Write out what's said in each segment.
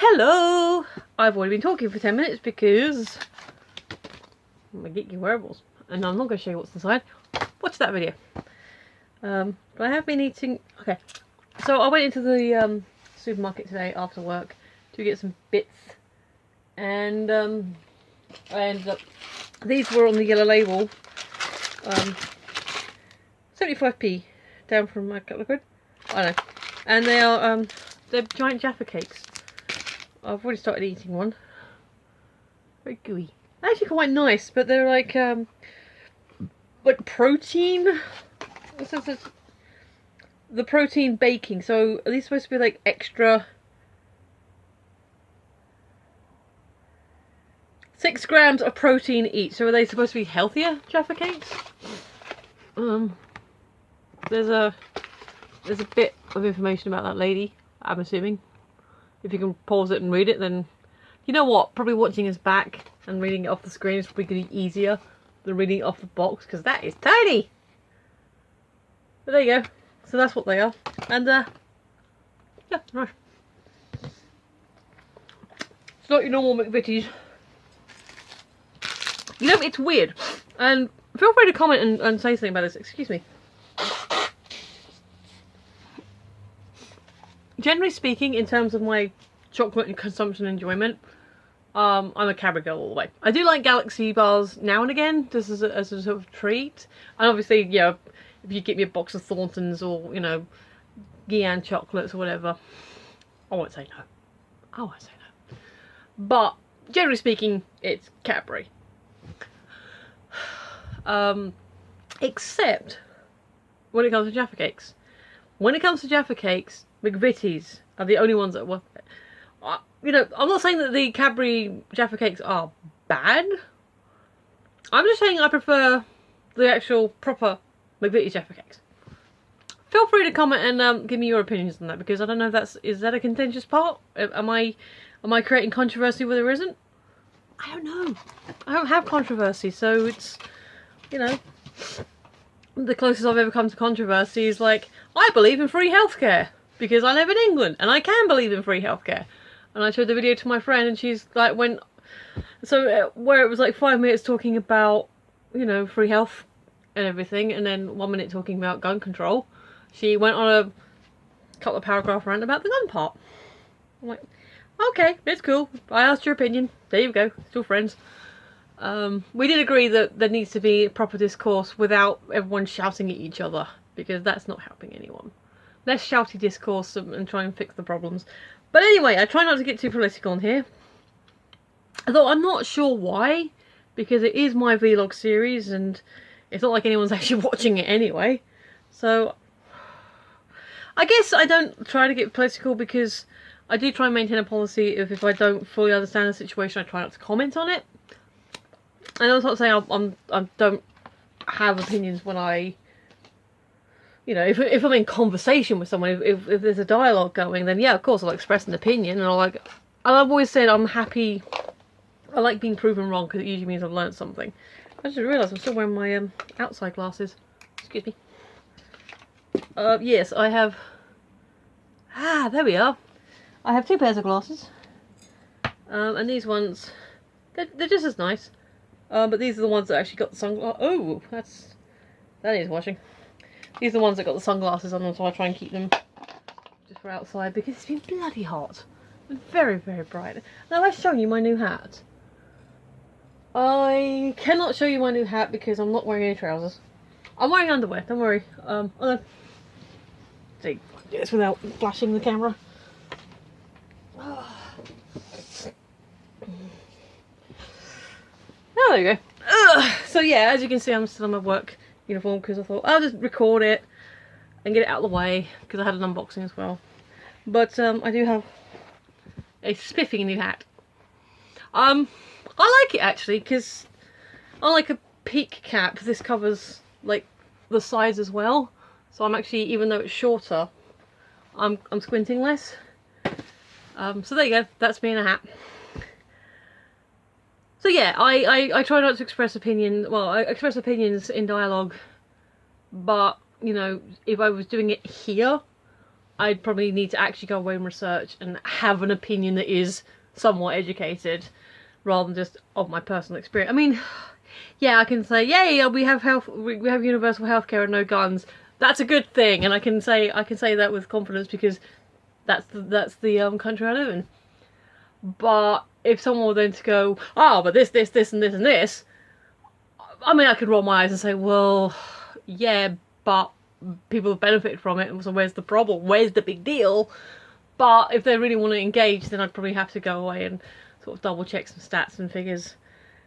Hello! I've already been talking for 10 minutes because I'm a geeky wearables and I'm not going to show you what's inside. Watch that video. But I have been eating... Okay, so I went into the supermarket today after work to get some bits and I ended up... These were on the yellow label. 75p down from a couple of quid. I don't know. And they are they're giant Jaffa cakes. I've already started eating one. Very gooey. Actually quite nice, but they're like protein. This is the protein baking. So are these supposed to be like extra 6 grams of protein each? So are they supposed to be healthier Jaffa cakes? There's a bit of information about that lady, I'm assuming. If you can pause it and read it, then you know what? Probably watching us back and reading it off the screen is probably going to be easier than reading it off the box, because that is tiny. But there you go. So that's what they are. And yeah, nice. It's not your normal McVitie's. You know, it's weird. And feel free to comment and say something about this. Excuse me. Generally speaking, in terms of my chocolate and consumption enjoyment, I'm a Cadbury girl all the way. I do like Galaxy bars now and again, just as a sort of treat. And obviously, yeah, if you get me a box of Thorntons or, you know, Guian chocolates or whatever, I won't say no. I won't say no. But generally speaking, it's Cadbury. Except when it comes to Jaffa cakes. When it comes to Jaffa cakes, McVitie's are the only ones that worth it. You know, I'm not saying that the Cadbury Jaffa cakes are bad. I'm just saying I prefer the actual proper McVitie's Jaffa cakes. Feel free to comment and give me your opinions on that, because I don't know if is that a contentious part? Am I creating controversy where there isn't? I don't know. I don't have controversy, so it's, you know, the closest I've ever come to controversy is like, I believe in free healthcare because I live in England and I can believe in free healthcare. And I showed the video to my friend and she's like, where it was like 5 minutes talking about, you know, free health and everything, and then 1 minute talking about gun control, she went on a couple of paragraph rant about the gun part. I'm like, okay, it's cool. I asked your opinion. There you go. Still friends. We did agree that there needs to be proper discourse without everyone shouting at each other, because that's not helping anyone. Less shouty discourse and try and fix the problems. But anyway, I try not to get too political on here. Although I'm not sure why, because it is my vlog series and it's not like anyone's actually watching it anyway. So I guess I don't try to get political because I do try and maintain a policy of, if I don't fully understand the situation, I try not to comment on it. And that's not saying I don't have opinions when I, you know, if I'm in conversation with someone, if there's a dialogue going, then yeah, of course I'll express an opinion, and and I've always said I'm happy, I like being proven wrong because it usually means I've learned something. I just realised I'm still wearing my outside glasses. Excuse me. Yes, I have, there we are. I have 2 pairs of glasses, and these ones, they're just as nice. But these are the ones that actually got the sunglasses. Oh, that needs washing. These are the ones that got the sunglasses on them, so I try and keep them just for outside because it's been bloody hot. Very, very bright. Now I've shown you my new hat. I cannot show you my new hat because I'm not wearing any trousers. I'm wearing underwear, don't worry. See, do this without flashing the camera. Oh, there you go. Ugh. So yeah, as you can see, I'm still in my work uniform because I thought I'll just record it and get it out of the way because I had an unboxing as well. But I do have a spiffy new hat. I like it actually because unlike a peak cap, this covers like the sides as well. So I'm actually, even though it's shorter, I'm squinting less. So there you go. That's me in a hat. So yeah, I try not to express opinion. Well, I express opinions in dialogue, but you know, if I was doing it here, I'd probably need to actually go away and research and have an opinion that is somewhat educated, rather than just of my personal experience. I mean, yeah, I can say, yay, we have universal healthcare and no guns. That's a good thing, and I can say that with confidence because that's the country I live in. But if someone were then to go, but this, and this, and this, I mean, I could roll my eyes and say, well, yeah, but people have benefited from it, so where's the problem? Where's the big deal? But if they really want to engage, then I'd probably have to go away and sort of double check some stats and figures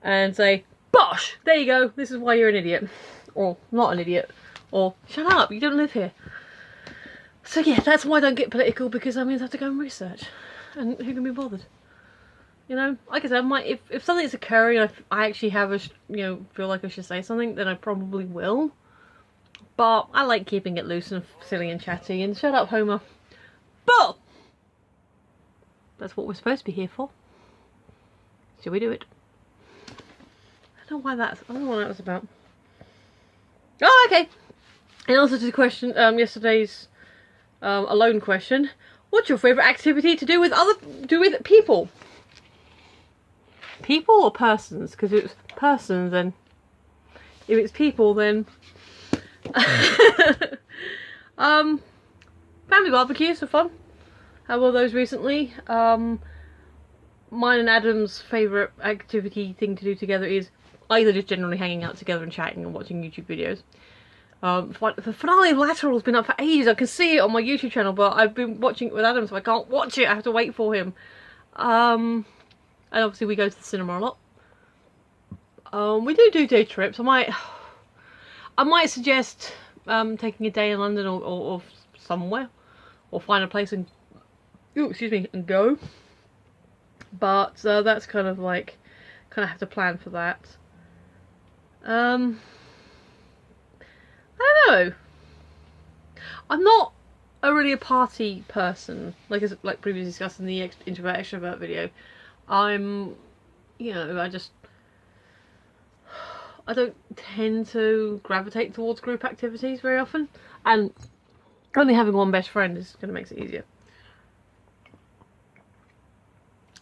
and say, bosh, there you go, this is why you're an idiot. Or not an idiot. Or, shut up, you don't live here. So yeah, that's why I don't get political, because that means I have to go and research. And who can be bothered? You know, like I said, if something's occurring and I actually have feel like I should say something, then I probably will. But I like keeping it loose and silly and chatty, and shut up, Homer. But that's what we're supposed to be here for. Shall we do it? I don't know what that was about. Oh, okay. In answer to the question, yesterday's alone question, what's your favourite activity to do with people? People or persons? Because if it's persons, then if it's people, then family barbecues are fun. Had one of those recently. Mine and Adam's favourite activity thing to do together is either just generally hanging out together and chatting and watching YouTube videos. The finale of Lateral's been up for ages. I can see it on my YouTube channel, but I've been watching it with Adam, so I can't watch it. I have to wait for him. And obviously we go to the cinema a lot. We do day trips. I might suggest taking a day in London or somewhere, or find a place and go. But that's kind of have to plan for that. I don't know. I'm not really a party person, like previously discussed in the introvert extrovert video. I don't tend to gravitate towards group activities very often, and only having one best friend is going to make it easier.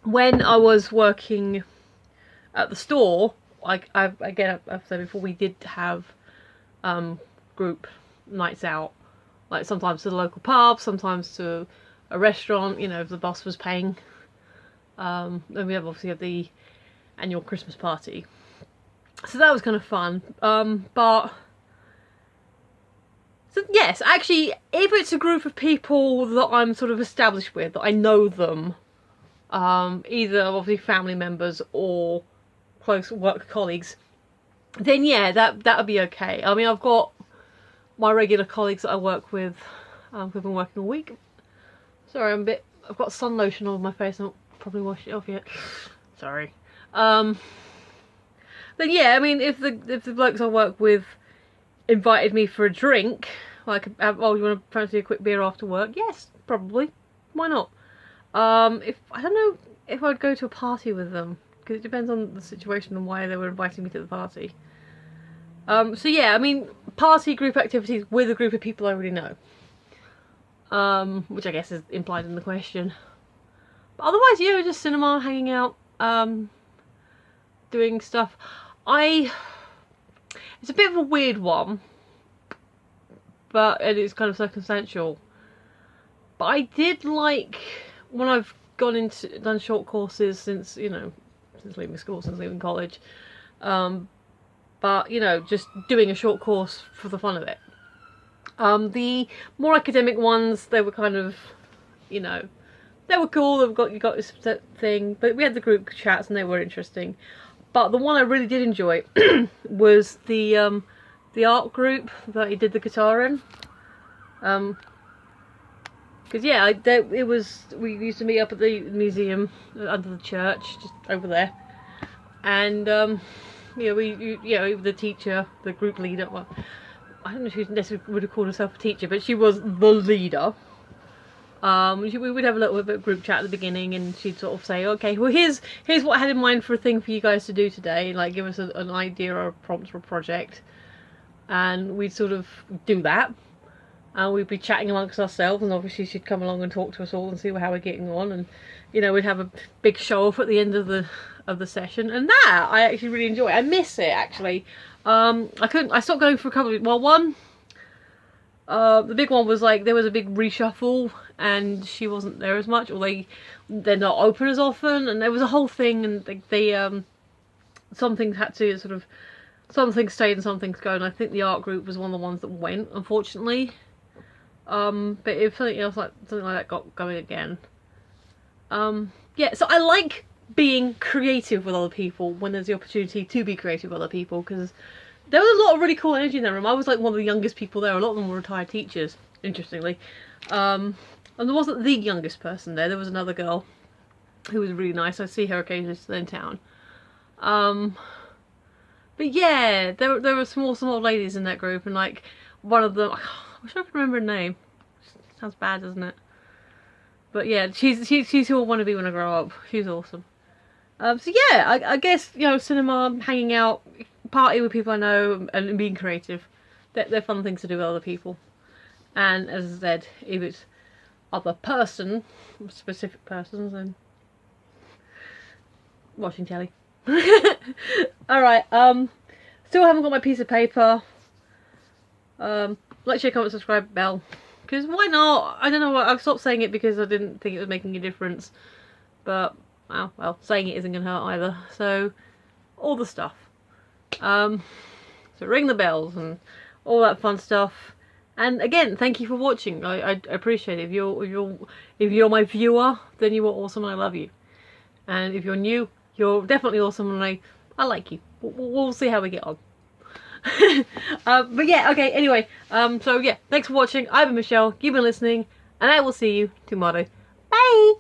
When I was working at the store, I've said before, we did have group nights out, like sometimes to the local pub, sometimes to a restaurant, if the boss was paying. Then we obviously have the annual Christmas party, so that was kind of fun. But so yes, actually, if it's a group of people that I'm sort of established with, that I know them, either obviously family members or close work colleagues, then yeah, that would be okay. I mean, I've got my regular colleagues that I work with, who've been working all week. Sorry, I've got sun lotion all over my face. I'll probably wash it off yet. Sorry. Then yeah, I mean, if the blokes I work with invited me for a drink, like, you want to fancy a quick beer after work? Yes, probably. Why not? I don't know if I'd go to a party with them, because it depends on the situation and why they were inviting me to the party. So yeah, I mean, party group activities with a group of people I already know. Which I guess is implied in the question. But otherwise, yeah, just cinema, hanging out, doing stuff. It's a bit of a weird one, but it is kind of circumstantial. But I did like, when I've done short courses since leaving school, since leaving college, but just doing a short course for the fun of it. The more academic ones, they were kind of, they were cool. You got this thing, but we had the group chats and they were interesting. But the one I really did enjoy was the art group that he did the guitar in. Because yeah, we used to meet up at the museum under the church, just over there, and the teacher, the group leader. Well, I don't know if she necessarily would have called herself a teacher, but she was the leader. We would have a little bit of group chat at the beginning, and she'd sort of say, okay, well here's what I had in mind for a thing for you guys to do today, like give us an idea or a prompt for a project, and we'd sort of do that. and we'd be chatting amongst ourselves, and obviously she'd come along and talk to us all and see how we're getting on, and you know, we'd have a big show off at the end of the session, and that I actually really enjoy. I miss it actually. I stopped going for a couple of, well, one, the big one was like there was a big reshuffle and she wasn't there as much, or they're not open as often, and there was a whole thing, and they some things had to sort of, some things stayed and some things go, and I think the art group was one of the ones that went, unfortunately. But if something else, like something like that, got going again. Yeah, so I like being creative with other people when there's the opportunity to be creative with other people, because there was a lot of really cool energy in that room. I was like one of the youngest people there. A lot of them were retired teachers, interestingly. And there wasn't the youngest person there. There was another girl who was really nice. I see her occasionally still in town. But yeah, there were some awesome old ladies in that group, and like one of them, I wish I could remember her name. Sounds bad, doesn't it? But yeah, she's who I want to be when I grow up. She's awesome. So yeah, I guess, you know, cinema, hanging out, partying with people I know, and being creative. They're fun things to do with other people. And as I said, if it's other person, specific persons, then watching telly. Alright, still haven't got my piece of paper. Like, share, comment, subscribe, bell. Because why not? I don't know, I've stopped saying it because I didn't think it was making a difference. But, well, saying it isn't going to hurt either. So, all the stuff. So ring the bells and all that fun stuff. And again, thank you for watching. I appreciate it. If you're my viewer, then you are awesome and I love you. And if you're new, you're definitely awesome and I like you. We'll see how we get on. But yeah, okay, anyway, so yeah, thanks for watching. I've been Michelle, you've been listening, and I will see you tomorrow. Bye!